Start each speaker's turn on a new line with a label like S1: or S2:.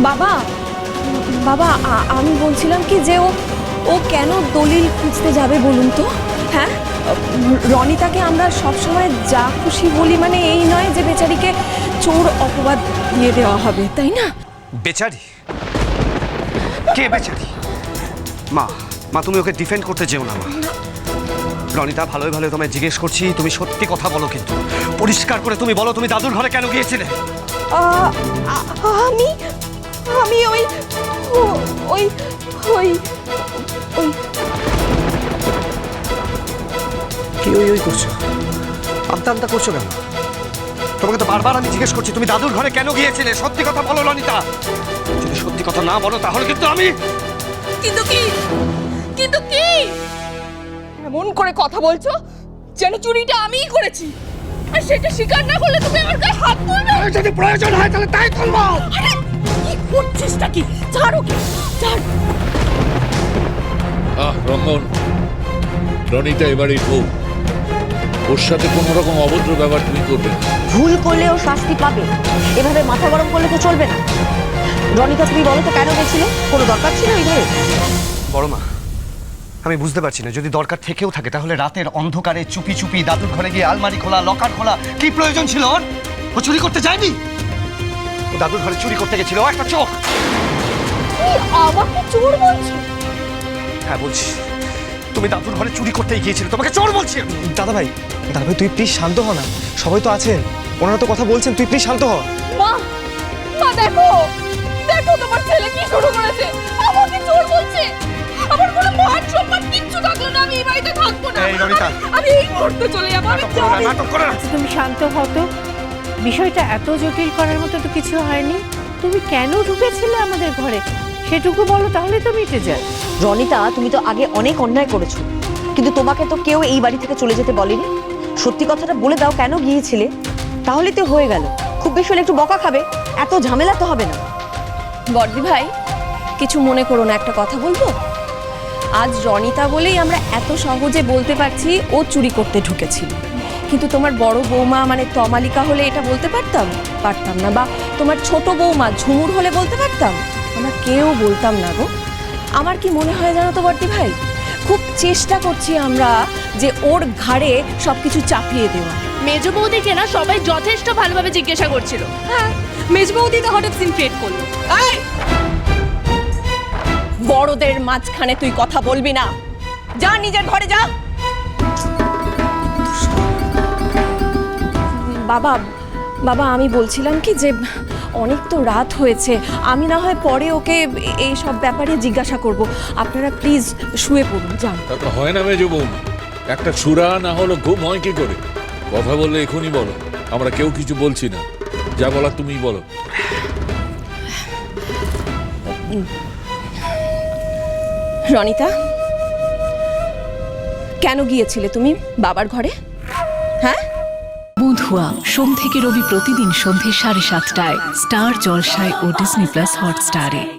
S1: বাবা বাবা আমি বলছিলাম কি যে ও কেন দলিল খুঁজতে যাবে বলুন তো? হ্যাঁ, রনিতাকে আমরা সবসময় যা খুশি বলি, মানে এই নয় যে বেচারিকে চোর অপবাদ দিয়ে দেওয়া হবে, তাই না?
S2: বেচারি? কে বেচারি? মা মা তুমি ওকে ডিফেন্ড করতে যেও না মা। রনিতা ভালোই ভালো তোমায় জিজ্ঞেস করছি, তুমি সত্যি কথা বলো, কিন্তু পরিষ্কার করে তুমি বলো তুমি দাদুর ঘরে কেন গিয়েছিলে?
S1: আমি আমি ওই ওই ওই ওই
S2: কি ওই করছো? আমতা আমতা করছো কেন? তোমাকে তো বারবার আমি জিজ্ঞেস করছি তুমি দাদুর ঘরে কেন গিয়েছিলে, সত্যি কথা বলো রনিতা। যদি সত্যি কথা না বলো তাহলে কিন্তু আমি।
S1: কিন্তু কি এমন করে কথা বলছো যেন চুরিটা আমিই করেছি, আর সেটা স্বীকার না করলে তুমি আমার গায়ে হাত তুলবে।
S2: যদি প্রয়োজন হয় তাহলে তাই তুলবো।
S1: আরে কি করছিসটা কি? ছাড়ো কি, ছাড়।
S3: রঙ্গন, রনিতা এবারেই বউ, ওর সাথে কোনো রকম অভদ্র ব্যবহার তুমি করবে না।
S4: ভুল করলে ও শাস্তি পাবে, এভাবে মাথা গরম করলে তো চলবে না। রনিতা তুমি বলো তো কেন গেছিলে? কোনো দরকার ছিল ওই ঘরে?
S2: বড় মা আমি বুঝতে পারছি না, যদি দরকার থেকেও থাকে তাহলে রাতের অন্ধকারে চুপি চুপি দাদুর ঘরে গিয়ে আলমারি খোলা, লকার খোলা কি প্রয়োজন ছিল ওর? ও চুরি করতে যায়নি, ও দাদুর ঘরে চুরি করতে গেছিল। একটা চোখ।
S1: আমাকে চোর বলছো?
S2: হ্যাঁ বলছি, তুমি দাদুর ঘরে চুরি করতেই গিয়েছিলে, তোমাকে চোর বলছি।
S5: দাদা ভাই তুই প্লিজ শান্ত হ না, সবাই তো আছেন, ওনারা তো কথা বলছেন, তুই প্লিজ শান্ত হ।
S1: মা দেখো তোমার ছেলে কি শুরু করেছে, আমাকে চোর বলছে। আমার কোনো মান সম্মান কিচ্ছু থাকলো না, আমি এই বাড়িতে থাকবো না।
S2: এই রনিতা,
S1: আমি এই মুহূর্তে চলে যাবো।
S2: নাটক করে না।
S6: তুমি শান্ত হও তো, বিষয়টা এত জটিল করার মতো তো কিছু হয়নি। তুমি কেন ঢুকেছিলে আমাদের ঘরে সেটুকু বলো, তাহলে তো মিটে যায়।
S4: রনিতা, তুমি তো আগে অনেক অন্যায় করেছো, কিন্তু তোমাকে তো কেউ এই বাড়ি থেকে চলে যেতে বলেনি। সত্যি কথাটা বলে দাও, কেন গিয়েছিলে? তাহলে তো হয়ে গেল। খুব বেশি হলে একটু বকা খাবে, এত ঝামেলা তো হবে না।
S1: বড়দি ভাই কিছু মনে করো না, একটা কথা বলবো? আজ রনিতা বলেই আমরা এত সহজে বলতে পারছি ও চুরি করতে ঢুকেছিল, কিন্তু তোমার বড় বৌমা মানে তমালিকা হলে এটা বলতে পারতাম না, বা তোমার ছোট বৌমা ঝুমুর হলে বলতে পারতাম? আমরা কেউ বলতাম না গো। আমার কি মনে হয় জানো তো বড়দি ভাই, খুব চেষ্টা করছি আমরা যে ওর ঘাড়ে সবকিছু চাপিয়ে দেওয়া।
S7: মেজ বৌদিকে না সবাই যথেষ্ট ভালোভাবে জিজ্ঞাসা করছিল।
S1: হ্যাঁ, মেজ বৌদি তো হঠাৎ সিন ক্রিয়েট করলো। বড়দের মাঝখানে তুই কথা বলবি না, যা নিজের ঘরে যা। বাবা আমি বলছিলাম কি যে অনেক তো রাত হয়েছে, আমি না হয় পরে ওকে এই সব ব্যাপারে জিজ্ঞাসা করব। আপনারা প্লিজ শুয়ে পড়ুন, যান।
S3: তা হয় না মেজ বউ, একটা সুরা না হলো ঘুম হয় কি করে? কথা বললে এখনই বলো, আমরা কেউ কিছু বলছি না, যা বলার তুমিই বলো।
S1: রনিতা, কেন গিয়েছিলে তুমি বাবার ঘরে? হ্যাঁ,
S8: বুধুয়া সোম থেকে রবি প্রতিদিন সন্ধ্যে 7:30টায় স্টার জলসায় ও ডিজনি প্লাস হটস্টারে।